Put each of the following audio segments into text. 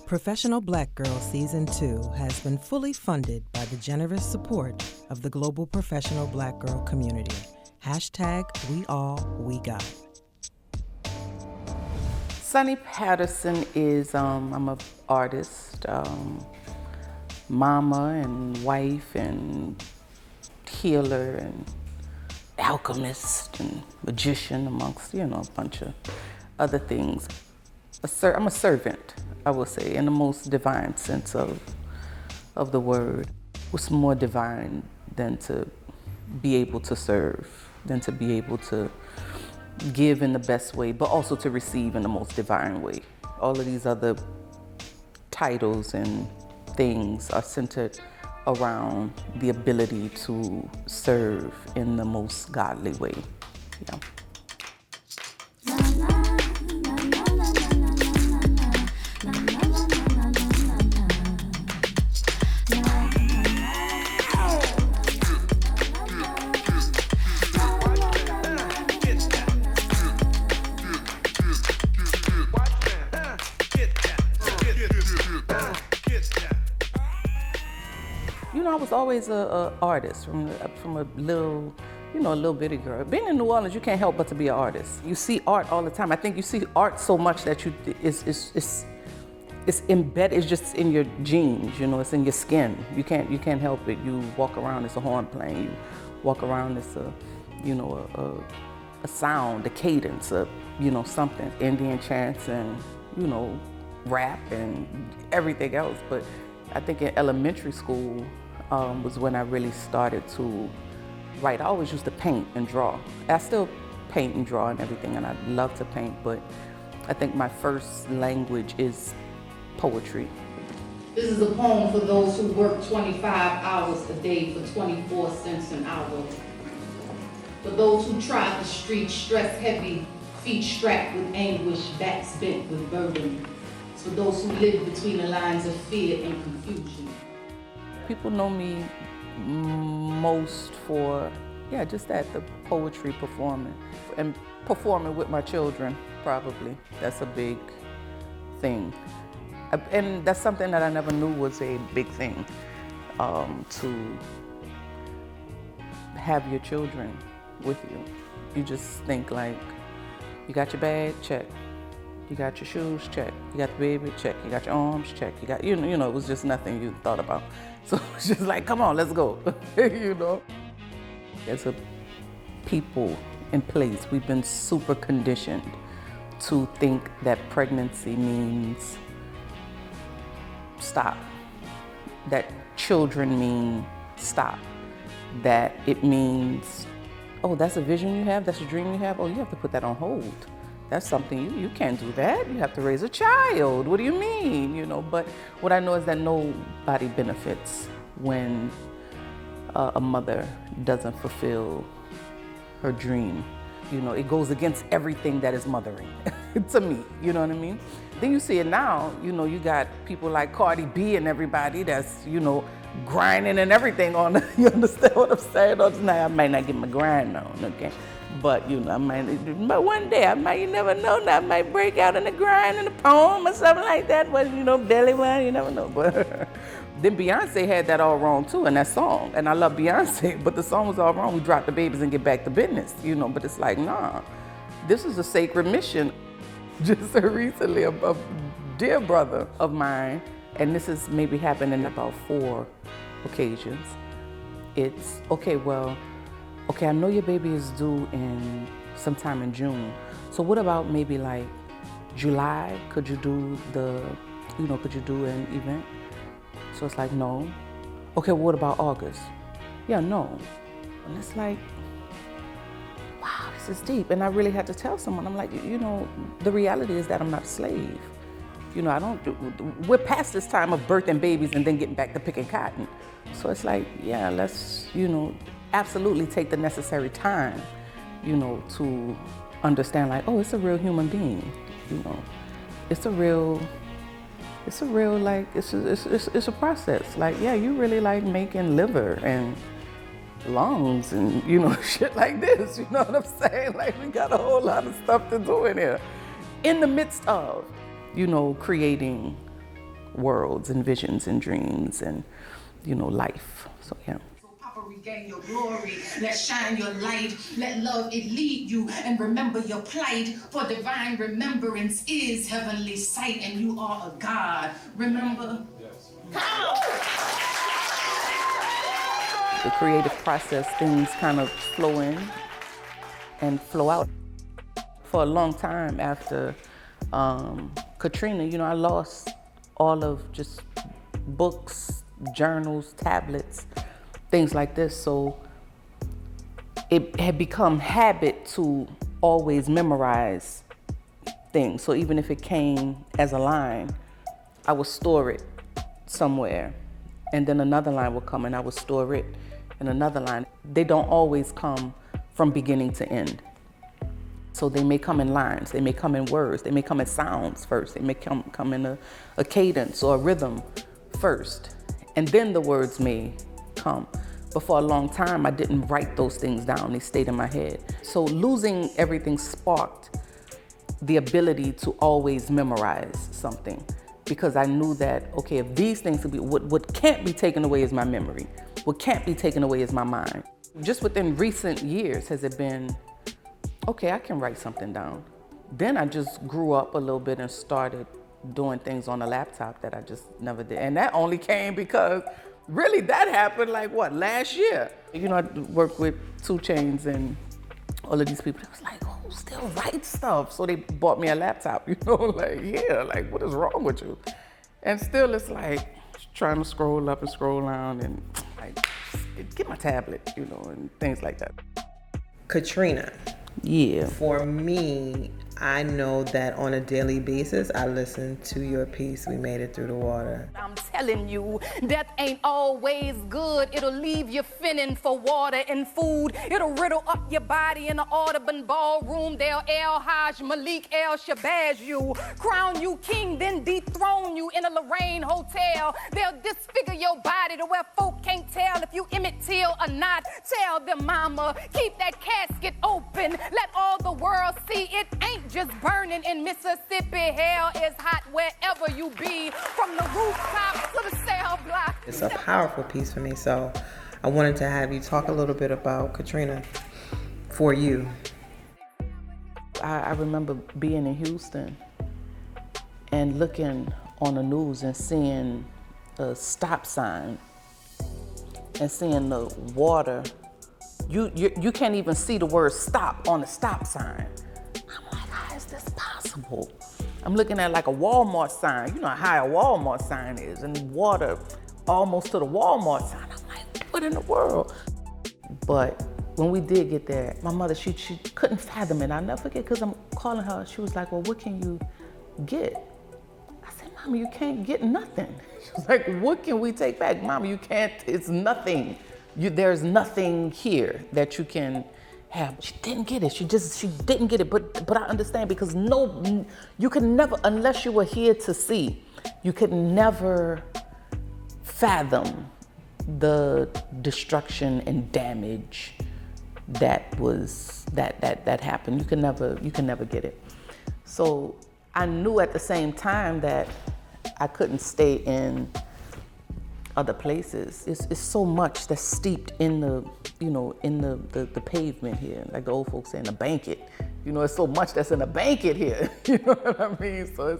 Professional Black Girl Season 2 has been fully funded by the generous support of the global professional black girl community. Hashtag We All We Got. SUNNI Patterson is, I'm an artist, mama and wife and healer and alchemist and magician amongst, a bunch of other things. I'm a servant, I will say, in the most divine sense of the word. What's more divine than to be able to serve, than to be able to give in the best way, but also to receive in the most divine way. All of these other titles and things are centered around the ability to serve in the most godly way. Yeah. I was always an artist from a little, a little bitty girl. Being in New Orleans, you can't help but to be an artist. You see art all the time. I think you see art so much that it's embedded. It's just in your genes. It's in your skin. You can't help it. You walk around, it's a horn playing. You walk around, it's a sound, a cadence, something. Indian chants and rap and everything else. But I think in elementary school was when I really started to write. I always used to paint and draw. I still paint and draw and everything, and I love to paint, but I think my first language is poetry. This is a poem for those who work 25 hours a day for 24 cents an hour. For those who trod the street, stress heavy, feet strapped with anguish, backs bent with burden. It's for those who live between the lines of fear and confusion. People know me most for, just that, the poetry performing. And performing with my children, probably. That's a big thing. And that's something that I never knew was a big thing, to have your children with you. You just think like, you got your bag, check. You got your shoes, check. You got the baby, check. You got your arms, check. You got, it was just nothing you thought about. So it's just like, come on, let's go, As a people in place, we've been super conditioned to think that pregnancy means stop, that children mean stop, that it means, oh, that's a vision you have, that's a dream you have, oh, you have to put that on hold. That's something, you can't do that. You have to raise a child. What do you mean? But what I know is that nobody benefits when a mother doesn't fulfill her dream. It goes against everything that is mothering, to me, you know what I mean? Then you see it now, you got people like Cardi B and everybody that's, grinding and everything on, you understand what I'm saying? Now I might not get my grind on, okay? But, but one day you never know, I might break out in the grind in a poem or something like that, but, belly one, you never know. But then Beyonce had that all wrong too in that song, and I love Beyonce, but the song was all wrong. We dropped the babies and get back to business, but it's like, nah, this is a sacred mission. Just recently, a dear brother of mine, and this has maybe happened in about 4 occasions. It's, okay, I know your baby is due in sometime in June. So what about maybe like July? Could you do could you do an event? So it's like, no. Okay, what about August? Yeah, no. And it's like, wow, this is deep. And I really had to tell someone, I'm like, the reality is that I'm not a slave. We're past this time of birthing babies and then getting back to picking cotton. So it's like, yeah, let's, absolutely take the necessary time, to understand like, oh, it's a real human being, it's a real, like, it's a process. Like, yeah, you really like making liver and lungs and, shit like this, you know what I'm saying? Like, we got a whole lot of stuff to do in here. In the midst of, creating worlds and visions and dreams and, life. So, yeah. Papa, regain your glory, let shine your light, let love it lead you, and remember your plight, for divine remembrance is heavenly sight, and you are a God. Remember? Yes. Come on! The creative process, things kind of flow in and flow out. For a long time after Katrina, I lost all of just books, journals, tablets, things like this. So it had become habit to always memorize things. So even if it came as a line, I would store it somewhere. And then another line would come and I would store it in another line. They don't always come from beginning to end. So they may come in lines, they may come in words, they may come in sounds first, they may come in a cadence or a rhythm first, and then the words may come. But for a long time, I didn't write those things down, they stayed in my head. So losing everything sparked the ability to always memorize something, because I knew that, okay, if these things could be, what can't be taken away is my memory, what can't be taken away is my mind. Just within recent years has it been, okay, I can write something down. Then I just grew up a little bit and started doing things on a laptop that I just never did. And that only came because really that happened last year. I worked with 2 Chainz and all of these people. It was like, who still writes stuff? So they bought me a laptop, what is wrong with you? And still it's like trying to scroll up and scroll down and get my tablet, and things like that. Katrina. Yeah. For me, I know that on a daily basis, I listen to your piece, We Made It Through the Water. I'm telling you, death ain't always good. It'll leave you finning for water and food. It'll riddle up your body in the Audubon ballroom. They'll El Hajj Malik El Shabazz you, crown you king, then dethrone you in a Lorraine hotel. They'll disfigure your body to where folk can't tell if you Emmett Till or not. Tell them, mama, keep that casket open. Let all the world see it ain't just burning in Mississippi. Hell is hot wherever you be, from the rooftop to the cell block. It's a powerful piece for me, so I wanted to have you talk a little bit about Katrina for you. I remember being in Houston and looking on the news and seeing a stop sign and seeing the water. You can't even see the word stop on the stop sign. I'm like, how is this possible? I'm looking at like a Walmart sign. You know how high a Walmart sign is, and water almost to the Walmart sign. I'm like, what in the world? But when we did get there, my mother, she couldn't fathom it. I'll never forget, because I'm calling her. She was like, well, what can you get? I said, Mama, you can't get nothing. She was like, what can we take back? Mama, you can't, it's nothing. There's nothing here that you can have. She didn't get it. She didn't get it. But I understand, because you can never, unless you were here to see, you could never fathom the destruction and damage that happened. You can never get it. So I knew at the same time that I couldn't stay in other places. It's so much that's steeped in the pavement here, like the old folks say, in the banquet. It's so much that's in the banquet here. You know what I mean? So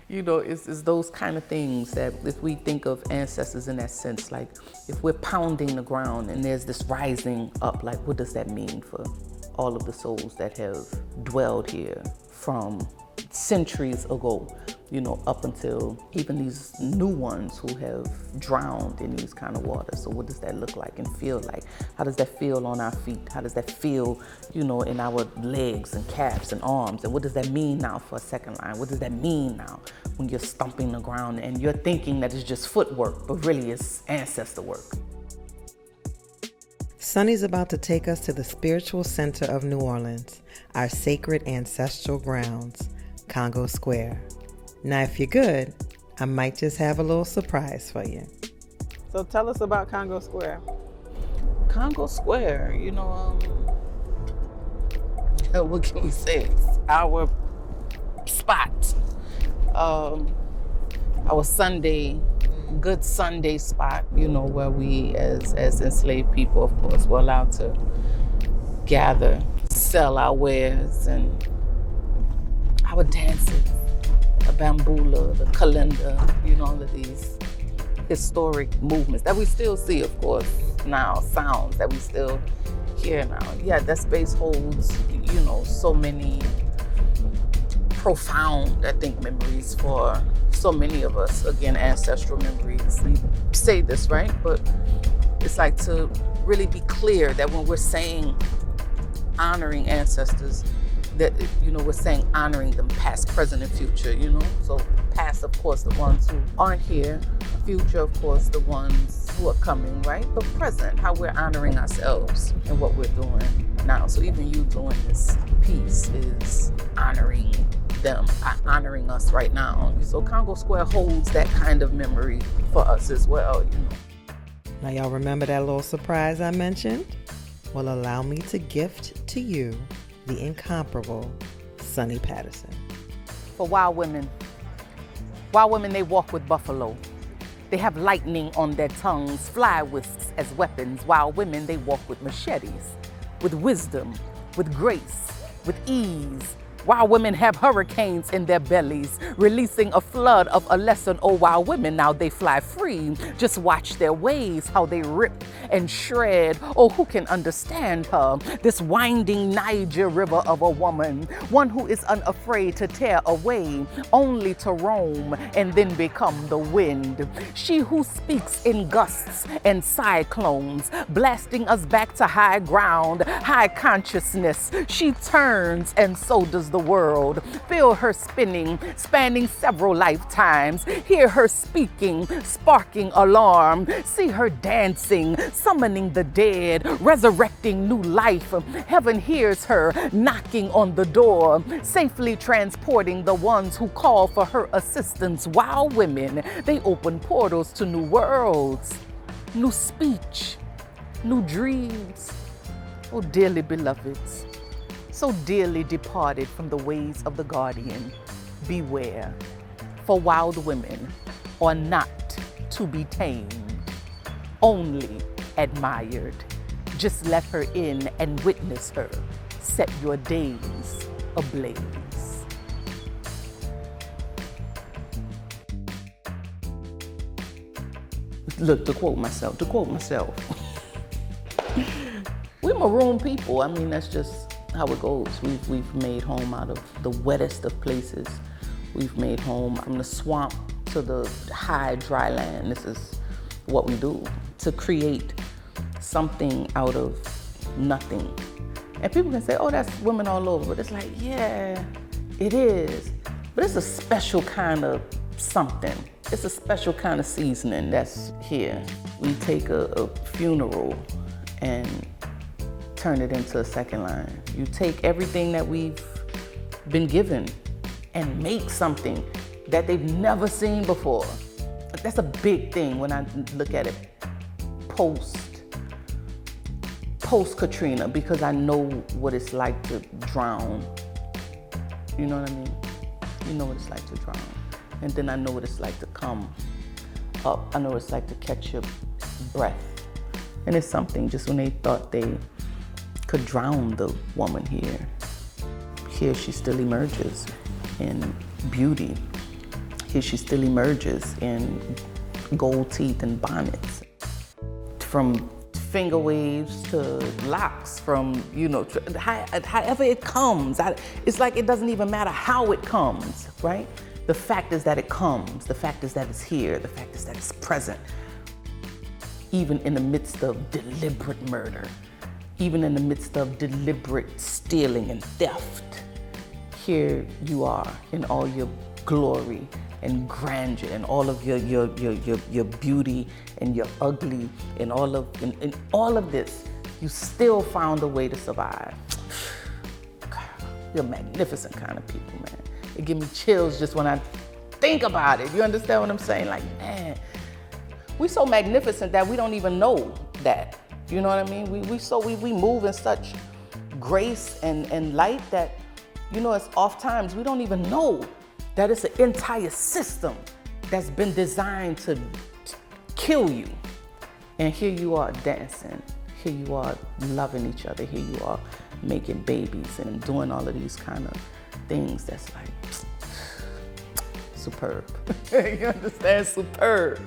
it's those kind of things that, if we think of ancestors in that sense, like if we're pounding the ground and there's this rising up, like what does that mean for all of the souls that have dwelled here from centuries ago, up until even these new ones who have drowned in these kind of waters. So what does that look like and feel like? How does that feel on our feet? How does that feel, in our legs and calves and arms? And what does that mean now for a second line? What does that mean now when you're stomping the ground and you're thinking that it's just footwork, but really it's ancestor work? Sunny's about to take us to the spiritual center of New Orleans, our sacred ancestral grounds, Congo Square. Now, if you're good, I might just have a little surprise for you. So tell us about Congo Square. Congo Square, what can we say? It's our spot. our Sunday, good Sunday spot, you know, where we as enslaved people, of course, were allowed to gather, sell our wares and our dances, the bambula, the kalinda, you know, all of these historic movements that we still see, of course, now, sounds that we still hear now. Yeah, that space holds, you know, so many profound, I think, memories for so many of us. Again, ancestral memories. We say this, right? But it's like to really be clear that when we're saying honoring ancestors, that, you know, we're saying honoring them past, present, and future, you know? So past, of course, the ones who aren't here. Future, of course, the ones who are coming, right? But present, how we're honoring ourselves and what we're doing now. So even you doing this piece is honoring them, honoring us right now. So Congo Square holds that kind of memory for us as well, you know. Now y'all remember that little surprise I mentioned? Well, allow me to gift to you the incomparable SUNNI Patterson. For wild women, they walk with buffalo. They have lightning on their tongues, fly whisks as weapons. Wild women, they walk with machetes, with wisdom, with grace, with ease. Wild women have hurricanes in their bellies, releasing a flood of a lesson. Oh, wild women, now they fly free. Just watch their ways, how they rip and shred. Oh, who can understand her? This winding Niger river of a woman, one who is unafraid to tear away, only to roam and then become the wind. She who speaks in gusts and cyclones, blasting us back to high ground, high consciousness. She turns and so does the world. Feel her spinning, spanning several lifetimes. Hear her speaking, sparking alarm. See her dancing, summoning the dead, resurrecting new life. Heaven hears her knocking on the door, safely transporting the ones who call for her assistance. Wild women, they open portals to new worlds, new speech, new dreams. Oh, dearly beloveds, so dearly departed from the ways of the guardian, beware, for wild women are not to be tamed, only admired. Just let her in and witness her, set your days ablaze. Look, to quote myself, we're maroon people. I mean, that's just how it goes. We've made home out of the wettest of places. We've made home from the swamp to the high dry land. This is what we do, to create something out of nothing. And people can say, oh, that's women all over. But it's like, yeah, it is. But it's a special kind of something. It's a special kind of seasoning that's here. We take a funeral and turn it into a second line. You take everything that we've been given and make something that they've never seen before. That's a big thing when I look at it post Katrina, because I know what it's like to drown. You know what I mean? You know what it's like to drown. And then I know what it's like to come up. I know what it's like to catch your breath. And it's something, just when they thought they could drown the woman here she still emerges in beauty. Here she still emerges in gold teeth and bonnets. From finger waves to locks, from, you know, however it comes. It's like it doesn't even matter how it comes, right? The fact is that it comes. The fact is that it's here. The fact is that it's present. Even in the midst of deliberate murder, even in the midst of deliberate stealing and theft, here you are in all your glory and grandeur and all of your beauty and your ugly and all of this, you still found a way to survive. You're a magnificent kind of people, man. It gives me chills just when I think about it. You understand what I'm saying? Like, man, we're so magnificent that we don't even know that. You know what I mean? We move in such grace and light that, you know, it's oft times we don't even know that it's an entire system that's been designed to kill you. And here you are dancing. Here you are loving each other. Here you are making babies and doing all of these kind of things that's like superb. You understand? Superb.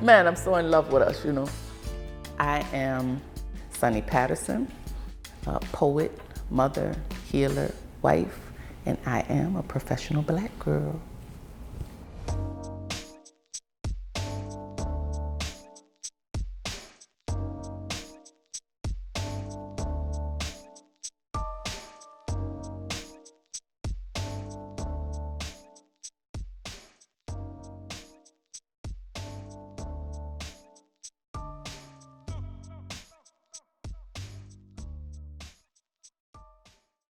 Man, I'm so in love with us, you know. I am SUNNI Patterson, a poet, mother, healer, wife, and I am a professional Black girl.